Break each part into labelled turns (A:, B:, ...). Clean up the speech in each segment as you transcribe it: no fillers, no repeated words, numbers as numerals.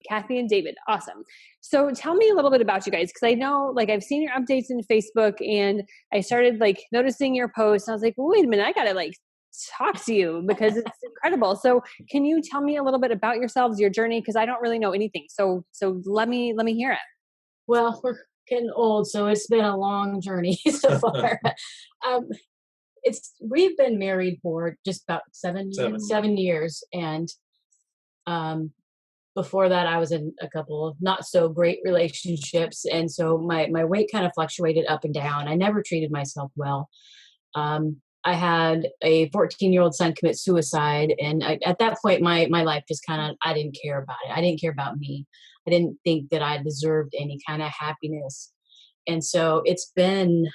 A: Kathy and David. Awesome. So tell me a little bit about you guys. Cause I know like I've seen your updates in Facebook and I started like noticing your posts. And I was like, wait a minute, I gotta like talk to you because it's incredible. So can you tell me a little bit about yourselves, your journey? Cause I don't really know anything. So let me hear it.
B: Well, we're getting old, so it's been a long journey so far. um, we've been married for just about 7 years, and before that, I was in a couple of not so great relationships, and so my weight kind of fluctuated up and down. I never treated myself well. I had a 14-year-old son commit suicide, and at that point, my life just kind of, I didn't care about it. I didn't care about me. I didn't think that I deserved any kind of happiness. And so it's been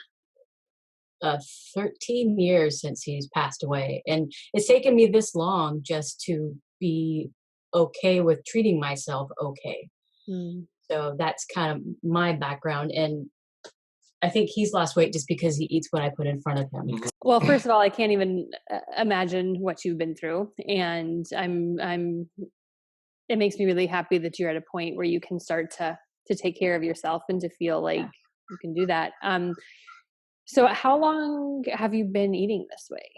B: 13 years since he's passed away. And it's taken me this long just to be okay with treating myself okay. Mm. So that's kind of my background. And I think he's lost weight just because he eats what I put in front of him.
A: Well, first of all, I can't even imagine what you've been through. And it makes me really happy that you're at a point where you can start to take care of yourself and to feel like you can do that. So how long have you been eating this way?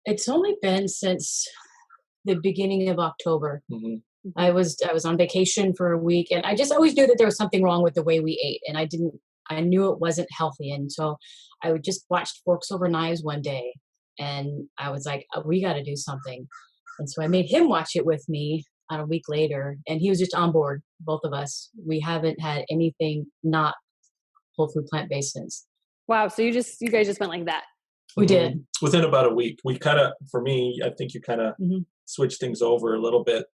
B: It's only been since the beginning of October. Mm-hmm. I was on vacation for a week, and I just always knew that there was something wrong with the way we ate, and I knew it wasn't healthy. And so I would just watched Forks Over Knives one day, and I was like, we got to do something. And so I made him watch it with me a week later, and he was just on board, both of us. We haven't had anything not whole food plant-based since.
A: Wow. So you guys just went like that.
B: We did.
C: Within about a week. We kind of, for me, I think you kind of switched things over a little bit.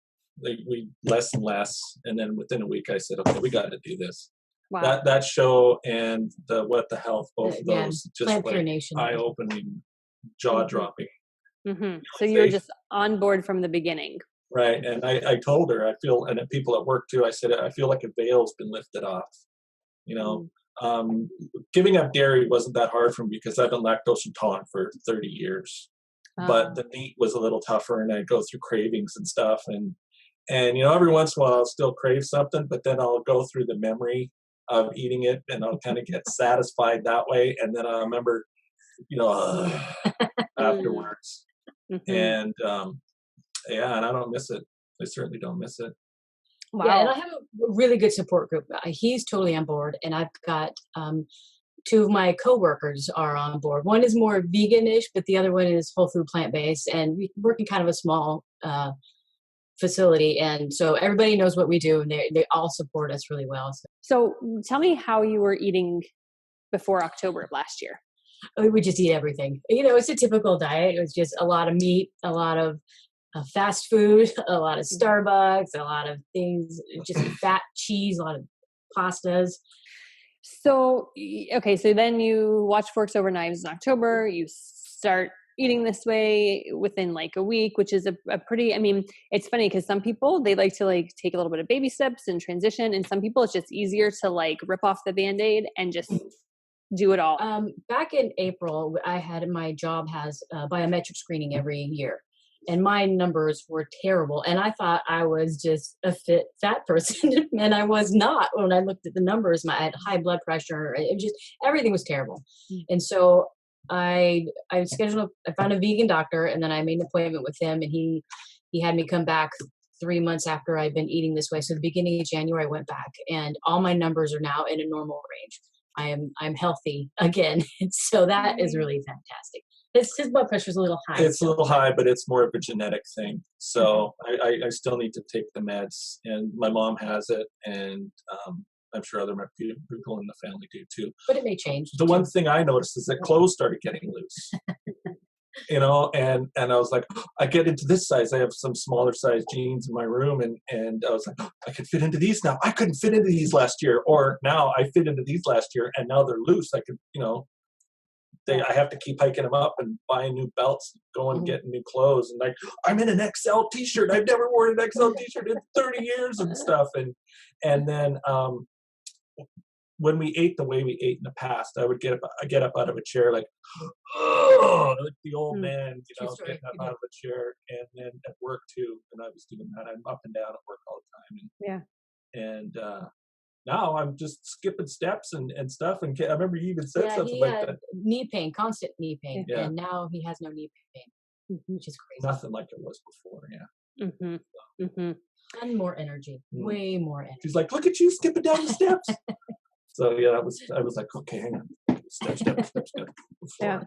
C: We less and less. And then within a week I said, okay, we got to do this. Wow. That show and the What the Health, both of those just like eye-opening, jaw-dropping.
A: Mm-hmm. So you were just on board from the beginning.
C: Right. And I told her, I feel, and people at work too, I said, I feel like a veil's been lifted off. Giving up dairy wasn't that hard for me because I've been lactose intolerant for 30 years. But the meat was a little tougher, and I go through cravings and stuff. And every once in a while I'll still crave something, but then I'll go through the memory of eating it, and I'll kind of get satisfied that way. And then I remember, afterwards. Mm-hmm. And and I don't miss it. I certainly don't miss it.
B: Wow. Yeah, and I have a really good support group. He's totally on board, and I've got two of my coworkers are on board. One is more veganish, but the other one is whole food plant-based, and we work in kind of a small facility, and so everybody knows what we do, and they all support us really well.
A: So tell me how you were eating before October of last year.
B: We just eat everything. It's a typical diet. It was just a lot of meat, a lot of fast food, a lot of Starbucks, a lot of things, just fat, cheese, a lot of pastas.
A: So, okay, so then you watch Forks Over Knives in October, you start eating this way within like a week, which is a pretty, it's funny because some people, they like to like take a little bit of baby steps and transition, and some people it's just easier to like rip off the Band-Aid and just do it all.
B: Back in April, my job has biometric screening every year. And my numbers were terrible. And I thought I was just a fit, fat person. And I was not. When I looked at the numbers, I had high blood pressure. Everything was terrible. Mm-hmm. And so I found a vegan doctor, and then I made an appointment with him, and he had me come back 3 months after I'd been eating this way. So the beginning of January, I went back, and all my numbers are now in a normal range. I'm healthy again. So that is really fantastic. His blood pressure is a little high.
C: It's a little high, but it's more of a genetic thing. So I still need to take the meds, and my mom has it, and I'm sure other people in the family do too.
B: But it may change.
C: The one thing I noticed is that clothes started getting loose. And I was like, I get into this size. I have some smaller size jeans in my room, and I was like, I can fit into these now. I couldn't fit into these last year, or now I fit into these last year, and now they're loose. I could, I have to keep hiking them up and buying new belts, going and getting new clothes. And like, I'm in an XL t-shirt. I've never worn an XL t-shirt in 30 years and stuff. And then when we ate the way we ate in the past, I would get up out of a chair like, oh, like the old man, getting up out of a chair. And then at work too, and I was doing that. I'm up and down at work all the time.
A: Yeah.
C: And now I'm just skipping steps and stuff. And I remember you even said
B: Yeah,
C: something
B: he
C: like
B: had
C: that.
B: knee pain, constant knee pain,
C: Yeah.
B: and now he has no knee pain,
A: Mm-hmm.
B: which is crazy.
C: Nothing like it was before. Yeah.
A: Mm-hmm. Mm-hmm.
B: And more energy, way more energy.
C: She's like, look at you skipping down the steps. So yeah, I was like, okay, hang on. Step.
A: Yeah.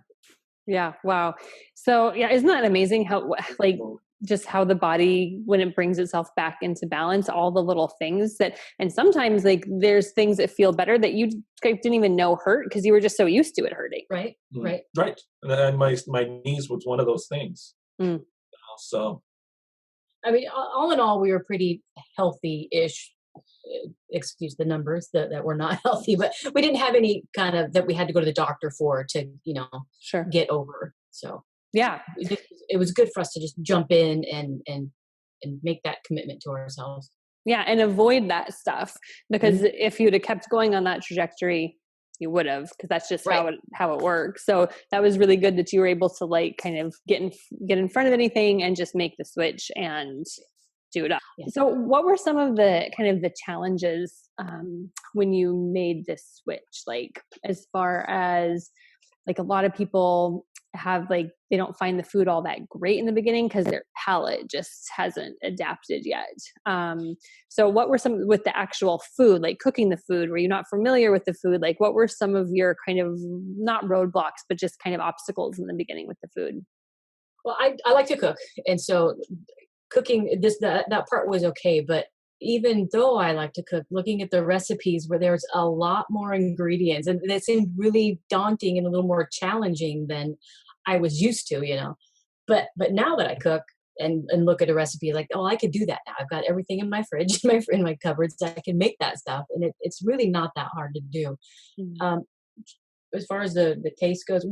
A: Yeah. Wow. So yeah, isn't that amazing how like just how the body, when it brings itself back into balance, all the little things that, and sometimes like there's things that feel better that you didn't even know hurt because you were just so used to it hurting.
B: Right. Right.
C: Right. And my knees was one of those things.
A: Mm.
C: So
B: I mean, all in all, we were pretty healthy-ish. Excuse the numbers that were not healthy, but we didn't have any kind of that we had to go to the doctor for to,
A: Sure.
B: get over. So
A: yeah,
B: it was good for us to just jump in and make that commitment to ourselves.
A: Yeah, and avoid that stuff because if you'd have kept going on that trajectory, you would have, because that's just how it works. So that was really good that you were able to like kind of get in front of anything and just make the switch and do it up. Yeah. So what were some of the kind of the challenges when you made this switch? Like as far as like a lot of people have like, they don't find the food all that great in the beginning because their palate just hasn't adapted yet. So what were some with the actual food, like cooking the food? Were you not familiar with the food? Like what were some of your kind of not roadblocks, but just kind of obstacles in the beginning with the food?
B: Well, I like to cook. And so cooking that part was okay. But even though I like to cook, looking at the recipes where there's a lot more ingredients, and that seemed really daunting and a little more challenging than I was used to, But now that I cook and look at a recipe, like, oh, I could do that now. I've got everything in my fridge, in my cupboards. I can make that stuff, and it's really not that hard to do. As far as the taste goes,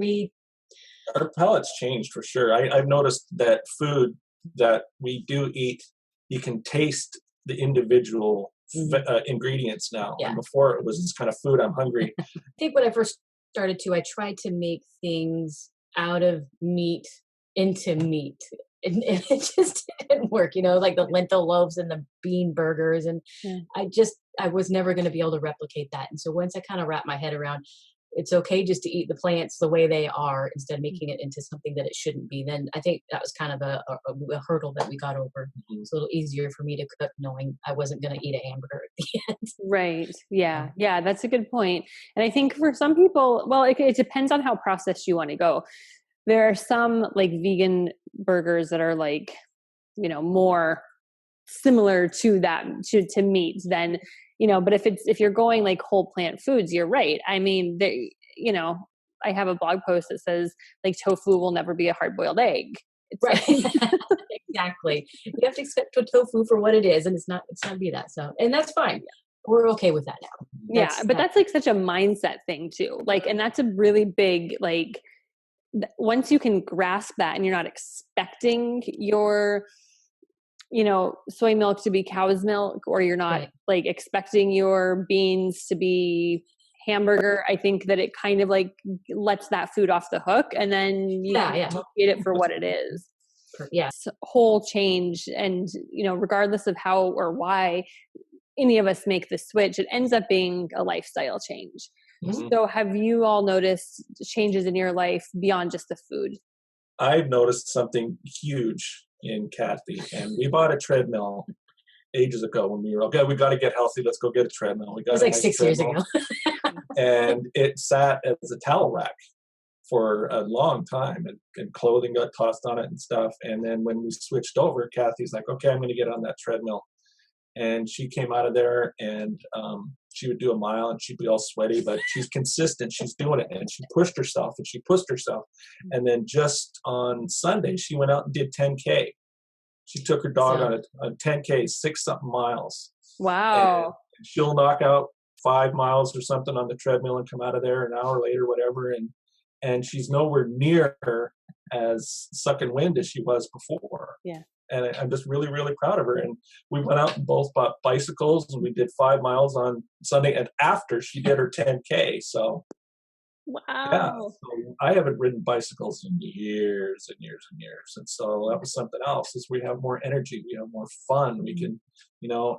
C: our palate's changed for sure. I've noticed that food that we do eat, you can taste the individual ingredients now.
B: Yeah.
C: And before it was just kind of food, I'm hungry.
B: I think when I first started I tried to make things out of meat into meat. And it just didn't work, like the lentil loaves and the bean burgers. And I was never going to be able to replicate that. And so once I kind of wrapped my head around, it's okay just to eat the plants the way they are instead of making it into something that it shouldn't be. Then I think that was kind of a hurdle that we got over. It's a little easier for me to cook knowing I wasn't going to eat a hamburger at the end.
A: Right. Yeah. Yeah. That's a good point. And I think for some people, well, it depends on how processed you want to go. There are some like vegan burgers that are like, more similar to that, to meat than, but if you're going like whole plant foods, you're right. I mean, I have a blog post that says like tofu will never be a hard boiled egg. It's
B: right. Exactly. You have to accept tofu for what it is, and it's not be that. So, and that's fine. We're okay with that now.
A: But that's like such a mindset thing too. Like, and that's a really big, like, once you can grasp that and you're not expecting your soy milk to be cow's milk, or you're not like expecting your beans to be hamburger, I think that it kind of like lets that food off the hook, and then you eat it for what it is. It's a whole change. And regardless of how or why any of us make the switch, it ends up being a lifestyle change. So have you all noticed changes in your life beyond just the food?
C: I've noticed something huge in Kathy, and we bought a treadmill ages ago when we were okay. We got to get healthy. Let's go get a treadmill. We got
B: it was like 6 years ago,
C: and it sat as a towel rack for a long time, and clothing got tossed on it and stuff. And then when we switched over, Kathy's like, "Okay, I'm going to get on that treadmill." And she came out of there, and she would do a mile, and she'd be all sweaty, but she's consistent. She's doing it, and she pushed herself, and then just on Sunday, she went out and did 10K. She took her dog on a 10K, 6-something miles.
A: Wow!
C: And she'll knock out 5 miles or something on the treadmill and come out of there an hour later, whatever. And she's nowhere near as sucking wind as she was before.
A: Yeah.
C: And I'm just really, really proud of her. And we went out and both bought bicycles, and we did 5 miles on Sunday, and after she did her 10K. So Yeah,
A: Wow.
C: so I haven't ridden bicycles in years and years and years, and so that was something else. Is we have more energy, we have more fun. We can,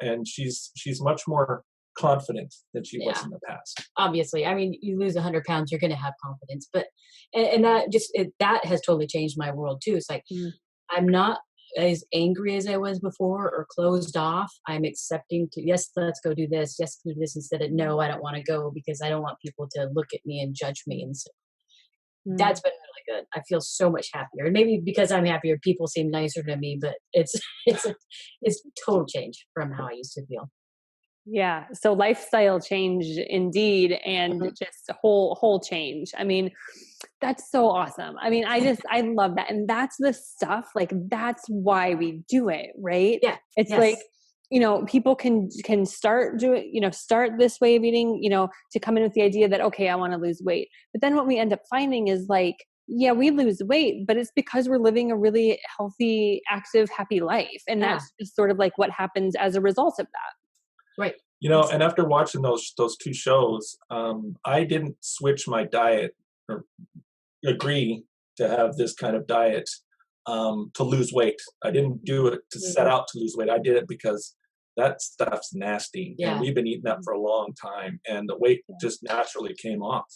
C: and she's much more confident than she was
B: Yeah,
C: in the past.
B: obviously. I mean, you lose 100 pounds, you're going to have confidence, but and that that has totally changed my world too. It's like
A: Mm.
B: I'm not as angry as I was before or closed off. I'm accepting to, yes, let's go do this. Yes, do this instead of no, I don't want to go because I don't want people to look at me and judge me. And so
A: Mm.
B: that's been really good. I feel so much happier. And maybe because I'm happier, people seem nicer to me, but it's, it's total change from how I used to feel.
A: Yeah. So lifestyle change indeed, and
B: Mhm.
A: just a whole change. I mean, that's so awesome. I mean, I love that. And that's the stuff, like that's why we do it, right?
B: Yeah.
A: It's like,
B: Yes.
A: people can start doing, start this way of eating, to come in with the idea that, okay, I want to lose weight. But then what we end up finding is like, yeah, we lose weight, but it's because we're living a really healthy, active, happy life. And
B: Yeah.
A: that's just sort of like what happens as a result of that.
B: Right.
C: And after watching those two shows, I didn't switch my diet or agree to have this kind of diet to lose weight. I didn't do it to set
B: Mhm.
C: out to lose weight. I did it because that stuff's nasty, and
B: Yeah.
C: we've been eating that for a long time, and the weight
A: Yeah.
C: just naturally came off.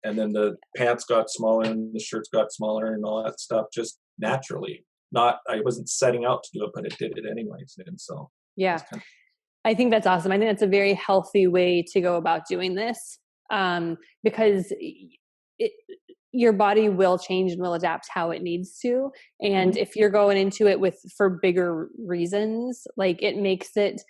C: And then the pants got smaller, and the shirts got smaller, and all that stuff just naturally. Not, I wasn't setting out to do it, but it did it anyways. And so
A: Yeah.
C: it's kind
A: I think that's awesome. I think that's a very healthy way to go about doing this, because it, your body will change and will adapt how it needs to. And
B: Mhm.
A: if you're going into it for bigger reasons, like it makes it,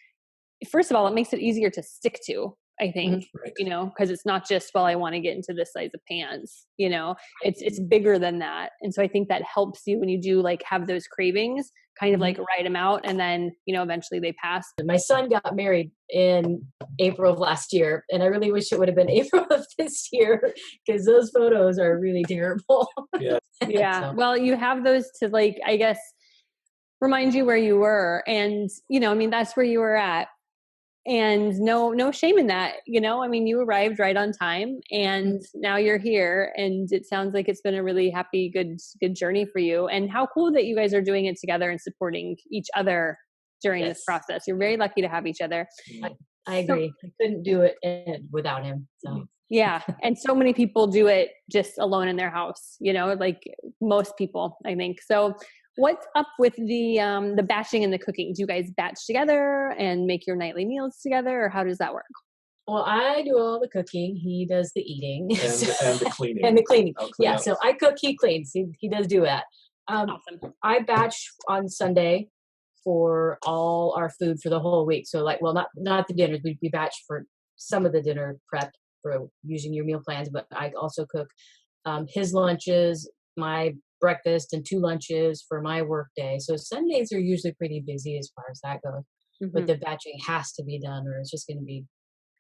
A: first of all, it makes it easier to stick to, I think,
B: Mhm.
C: right.
A: because it's not just, well, I want to get into this size of pants,
B: Right.
A: it's bigger than that. And so I think that helps you when you do like have those cravings, kind of like
B: Mhm.
A: write them out, and then, eventually they pass.
B: My son got married in April of last year, and I really wish it would have been April of this year because those photos are really terrible.
C: Yeah.
A: Yeah.
B: So,
A: Well, you have those to like, I guess, remind you where you were. And, I mean, that's where you were at. And no shame in that, I mean, you arrived right on time, and now you're here, and it sounds like it's been a really happy, good journey for you. And how cool that you guys are doing it together and supporting each other during this
B: yes,
A: process. You're very lucky to have each other.
B: I,
C: Mm.
B: I
A: So,
B: agree. I couldn't do it without him. So,
A: yeah. And so many people do it just alone in their house, like most people, I think. So what's up with the batching and the cooking? Do you guys batch together and make your nightly meals together, or how does that work?
B: well, I do all the cooking. He does the eating
C: And the cleaning.
B: and the cleaning.
C: I'll clean
B: Yeah.
C: up.
B: So I cook, he cleans. He does do that.
A: Awesome.
B: I batch on Sunday for all our food for the whole week. So like, well, not the dinners. We batch for some of the dinner prep for using your meal plans, but I also cook his lunches, my breakfast, and 2 lunches for my work day. So Sundays are usually pretty busy as far as that goes. But
A: Mhm.
B: the batching has to be done, or it's just going to be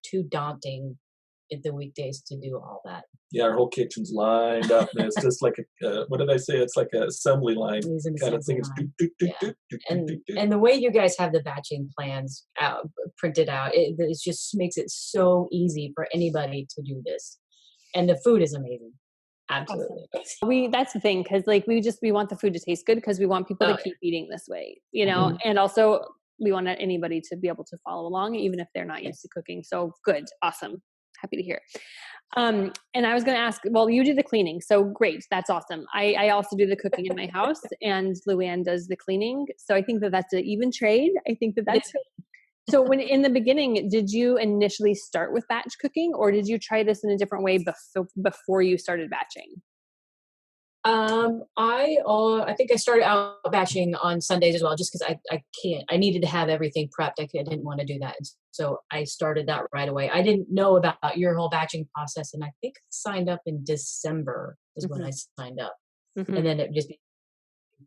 B: too daunting in the weekdays to do all that.
C: Yeah, our whole kitchen's lined up, and it's just like what did I say? It's like an assembly line
B: It is an
C: kind of thing.
B: assembly
C: It's
B: line.
C: do, do,
B: Yeah.
C: do, do, do,
B: And
C: do, do.
B: and the way you guys have the batching plans out, printed out, it just makes it so easy for anybody to do this. And the food is amazing. Absolutely.
A: That's the thing, because like we want the food to taste good, because we want people
B: Oh,
A: to
B: yeah.
A: keep eating this way,
B: Mhm.
A: and also we want anybody to be able to follow along, even if they're not used to
B: Yes.
A: cooking. So good, awesome, happy to hear. And I was going to ask, well, you do the cleaning, so great, that's awesome. I also do the cooking in my house, and Luann does the cleaning. So I think that that's an even trade. I think that
B: It
A: that's. So when in the beginning, did you initially start with batch cooking, or did you try this in a different way before you started batching?
B: I think I started out batching on Sundays as well, just because I needed to have everything prepped. I didn't want to do that, so I started that right away. I didn't know about your whole batching process, and I think I signed up in December is when
A: Mhm.
B: I signed up,
A: Mhm.
B: and then it just became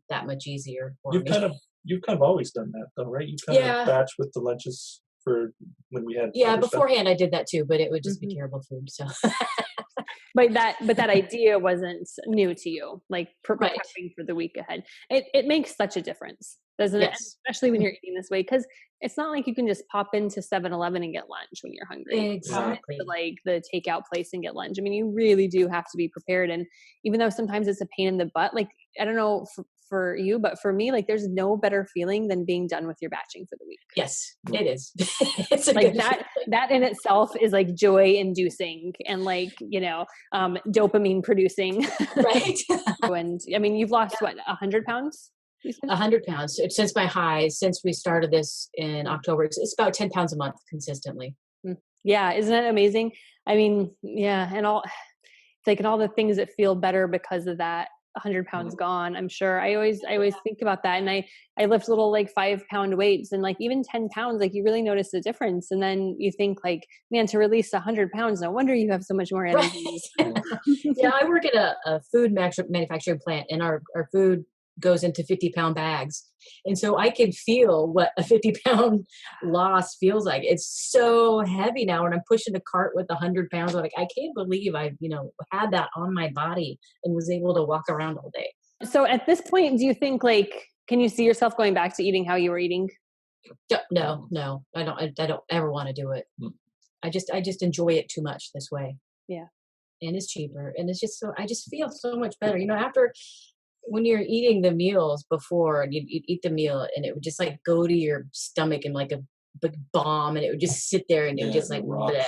B: that much easier for
C: You've
B: me.
C: kind of you've kind of always done that, though, right? You kind of
B: Yeah,
C: batch with the lunches for when we had
B: yeah.
C: other stuff.
B: Beforehand, I did that too, but it would just be
A: Mhm.
B: terrible food. So
A: But that idea wasn't new to you, like
B: right,
A: prepping for the week ahead. It makes such a difference. doesn't it?
B: Yes.
A: Especially when you're eating this way, because it's not like you can just pop into 7-Eleven and get lunch when you're hungry.
B: Exactly.
A: To like the takeout place and get lunch. I mean, you really do have to be prepared. And even though sometimes it's a pain in the butt, like, I don't know for you, but for me, like, there's no better feeling than being done with your batching for the week.
B: Yes, it is. It's a
A: Like
B: good
A: that in itself is like joy inducing and like, dopamine producing.
B: right.
A: And I mean, you've lost what, 100 pounds? You said?
B: 100 pounds since my high, since we started this in October. It's about 10 pounds a month consistently.
A: Yeah. Isn't that amazing? I mean, yeah. And it's like, and all the things that feel better because of that 100 pounds gone. I'm sure I always think about that. And I lift little like 5-pound weights, and like even 10 pounds, like you really notice the difference. And then you think like, man, to release 100 pounds, no wonder you have so much more energy.
B: Right. Yeah, I work at a food manufacturing plant, and our food goes into 50-pound bags. And so I can feel what a 50-pound loss feels like. It's so heavy now when I'm pushing a cart with 100 pounds. I'm like, I can't believe I, had that on my body and was able to walk around all day.
A: So at this point, do you think like, can you see yourself going back to eating how you were eating?
B: No, I don't ever want to do it. I just enjoy it too much this way.
A: Yeah.
B: And it's cheaper. And it's just I just feel so much better. After, when you're eating the meals before, and you'd eat the meal and it would just like go to your stomach and like a big bomb, and it would just sit there and it would just like bleh.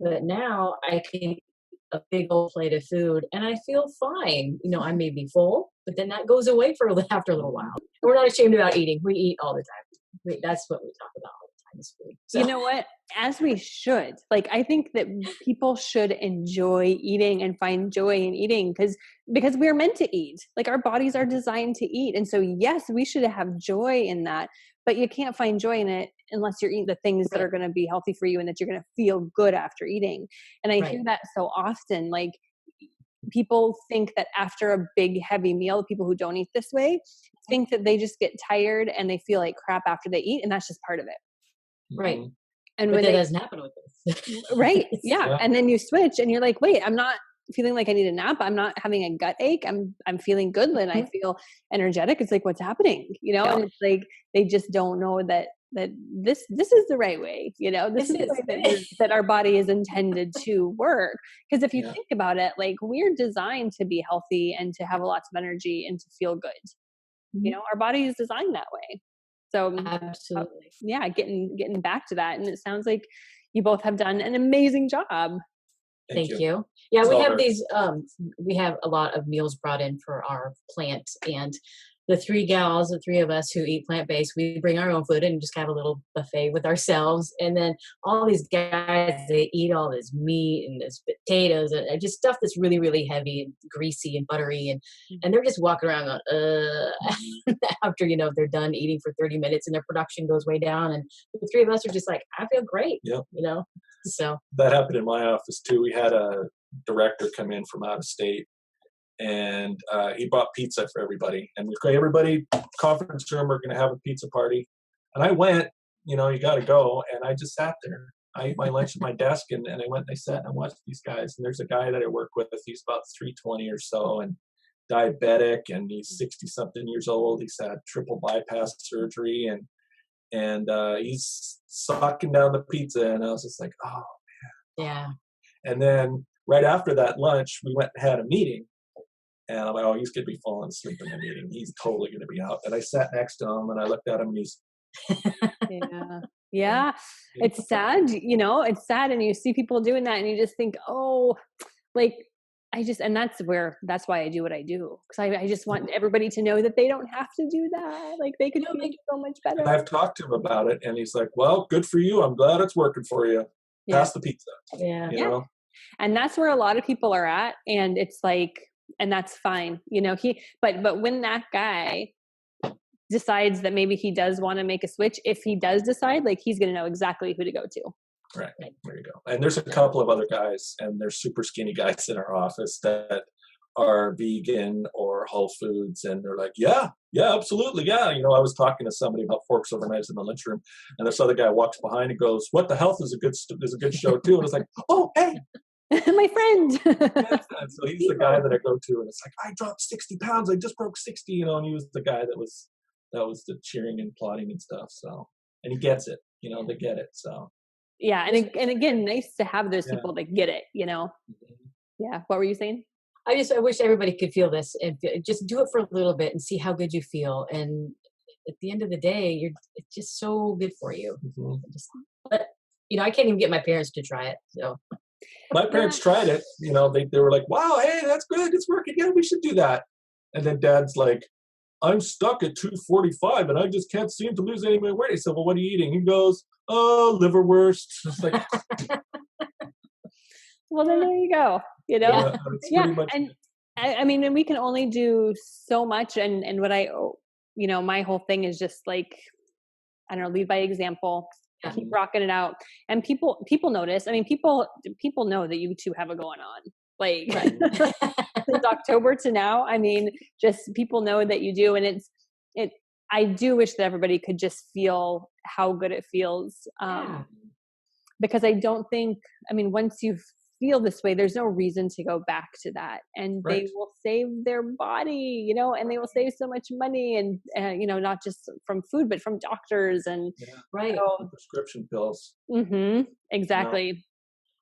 B: But now I can eat a big old plate of food and I feel fine. I may be full, but then that goes away after a little while. We're not ashamed about eating. We eat all the time. That's what we talk about all the time is food. So.
A: You know what? As we should. Like, I think that people should enjoy eating and find joy in eating because we're meant to eat. Like, our bodies are designed to eat. And so, yes, we should have joy in that, but you can't find joy in it unless you're eating the things that are going to be healthy for you and that you're going to feel good after eating. And I hear that so often. Like, people think that after a big, heavy meal, people who don't eat this way think that they just get tired and they feel like crap after they eat. And that's just part of it.
B: Right.
A: And
B: but
A: when
B: that doesn't happen with this.
A: Right. Yeah. And then you switch and you're like, wait, I'm not feeling like I need a nap. I'm not having a gut ache. I'm feeling good and I feel energetic. It's like, what's happening? And it's like, they just don't know that this is the right way. This is the way that our body is intended to work. Because if you think about it, like, we're designed to be healthy and to have lots of energy and to feel good. Our body is designed that way. So
B: absolutely.
A: Getting back to that. And it sounds like you both have done an amazing job.
B: Thank you. Yeah, we have these, we have a lot of meals brought in for our plant, and the three of us who eat plant-based, we bring our own food and just have a little buffet with ourselves. And then all these guys, they eat all this meat and this potatoes and just stuff that's really, really heavy and greasy and buttery. And they're just walking around going, after, they're done eating for 30 minutes and their production goes way down. And the three of us are just like, I feel great, so.
C: That happened in my office too. We had a director come in from out of state, and he bought pizza for everybody. And we said, hey, everybody, conference room, we're going to have a pizza party. And I went, you got to go. And I just sat there. I ate my lunch at my desk, and I went and I sat and I watched these guys. And there's a guy that I work with. He's about 320 or so and diabetic, and he's 60-something years old. He's had triple bypass surgery, and he's sucking down the pizza. And I was just like, oh, man.
B: Yeah.
C: And then right after that lunch, we went and had a meeting. And I'm like, oh, he's going to be falling asleep in the meeting. He's totally going to be out. And I sat next to him and I looked at him and he's.
A: Yeah. It's sad, it's sad. And you see people doing that and you just think, oh, like, and that's why I do what I do. Because I just want everybody to know that they don't have to do that. Like, they could feel so much better.
C: And I've talked to him about it and he's like, well, good for you. I'm glad it's working for you. Pass the pizza.
B: Yeah.
C: You know?
A: And that's where a lot of people are at. And it's like, and that's fine. But when that guy decides that maybe he does want to make a switch, if he does decide, like, he's going to know exactly who to go to.
C: Right. There you go. And there's a couple of other guys, and there's super skinny guys in our office that are vegan or Whole Foods, and they're like, yeah, absolutely. Yeah. I was talking to somebody about Forks Over Knives in the lunchroom, and this other guy walks behind and goes, What the Health is a good show too. And it's like, oh, hey.
A: My friend.
C: And so he's the guy that I go to, and it's like, I dropped 60 pounds. I just broke 60, and he was the guy that was the cheering and applauding and stuff. So, and he gets it, they get it. So,
A: Yeah. And again, nice to have those
C: yeah.
A: people that get it, Yeah. What were you saying?
B: I wish everybody could feel this and just do it for a little bit and see how good you feel. And at the end of the day, it's just so good for you.
C: Mhm.
B: But I can't even get my parents to try it. So
C: My parents tried it. They were like, "Wow, hey, that's good. It's working. Yeah, we should do that." And then Dad's like, "I'm stuck at 245, and I just can't seem to lose any of my weight." I said, "Well, what are you eating?" He goes, "Oh, liverwurst." It's like,
A: Well, then there you go.
C: yeah, it's
A: Yeah.
C: pretty much.
A: And I mean, and we can only do so much. And what my whole thing is just like, I don't know, lead by example,
B: Yeah.
A: keep rocking it out. And people notice. I mean, people know that you two have it going on. Like
B: Right.
A: since October to now, I mean, just people know that you do. And I do wish that everybody could just feel how good it feels.
B: Yeah.
A: Because I don't think, I mean, once you feel this way, there's no reason to go back to that. And
C: Right.
A: they will save their body, and they will save so much money and, not just from food, but from doctors and,
B: Right.
A: so,
C: Prescription pills.
A: exactly.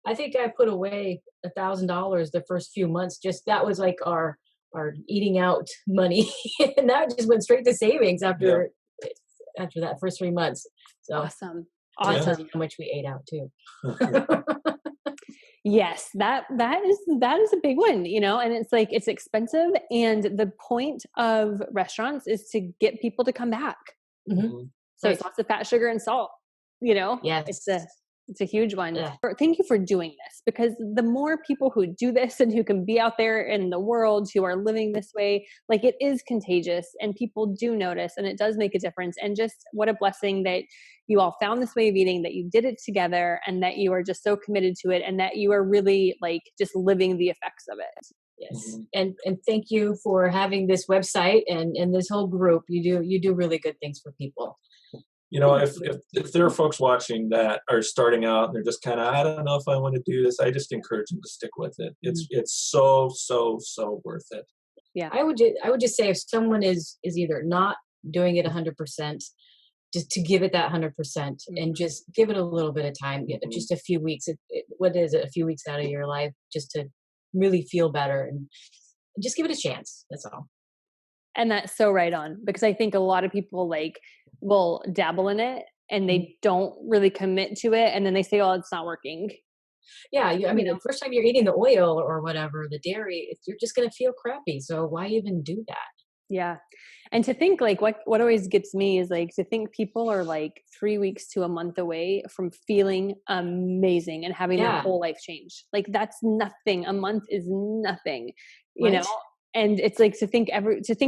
B: I think I put away $1,000 the first few months. Just that was like our eating out money, and that just went straight to savings after that first 3 months. So
A: Awesome.
C: Yeah.
B: tells you how much we ate out too.
A: Yes, that is a big one, and it's like, it's expensive. And the point of restaurants is to get people to come back.
C: Mhm.
A: So
B: Right.
A: it's lots of fat, sugar, and salt,
B: Yes.
A: It's a huge one.
B: Yeah.
A: Thank you for doing this, because the more people who do this and who can be out there in the world who are living this way, like, it is contagious and people do notice and it does make a difference. And just what a blessing that you all found this way of eating, that you did it together, and that you are just so committed to it, and that you are really like just living the effects of it.
B: Yes.
C: Mhm.
B: And thank you for having this website and this whole group. You do really good things for people.
C: If there are folks watching that are starting out and they're just kind of, I don't know if I want to do this, I just encourage them to stick with it. It's so worth it.
A: Yeah.
B: I would just say if someone is either not doing it 100%, just to give it that 100% and just give it a little bit of time, just a few weeks. What is it? A few weeks out of your life just to really feel better, and just give it a chance. That's all.
A: And that's so right on, because I think a lot of people will dabble in it and they don't really commit to it. And then they say, oh, it's not working.
B: Yeah. I mean, the first time you're eating the oil or whatever, the dairy, you're just going to feel crappy. So why even do that?
A: Yeah. And to think what always gets me is to think people are 3 weeks to a month away from feeling amazing and having their whole life change. That's nothing. A month is nothing, you know? And it's to think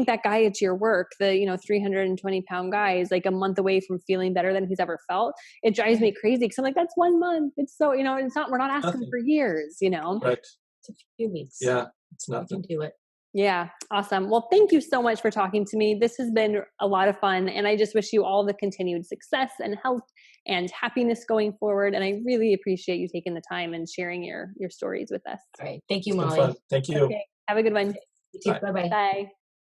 A: that guy at your work, the 320-pound guy, is a month away from feeling better than he's ever felt. It drives me crazy, because I'm like, that's 1 month. It's so, it's not, we're not asking
C: Nothing.
A: for years,
C: Right.
B: It's a few weeks.
C: Yeah. It's
B: You
C: nothing.
B: can do it.
A: Yeah. Awesome. Well, thank you so much for talking to me. This has been a lot of fun, and I just wish you all the continued success and health and happiness going forward. And I really appreciate you taking the time and sharing your stories with us.
B: All right. Thank you,
C: It's been
B: Molly.
C: fun. Thank you.
A: Okay. Have a good one.
B: You too. Bye-bye.
A: Bye.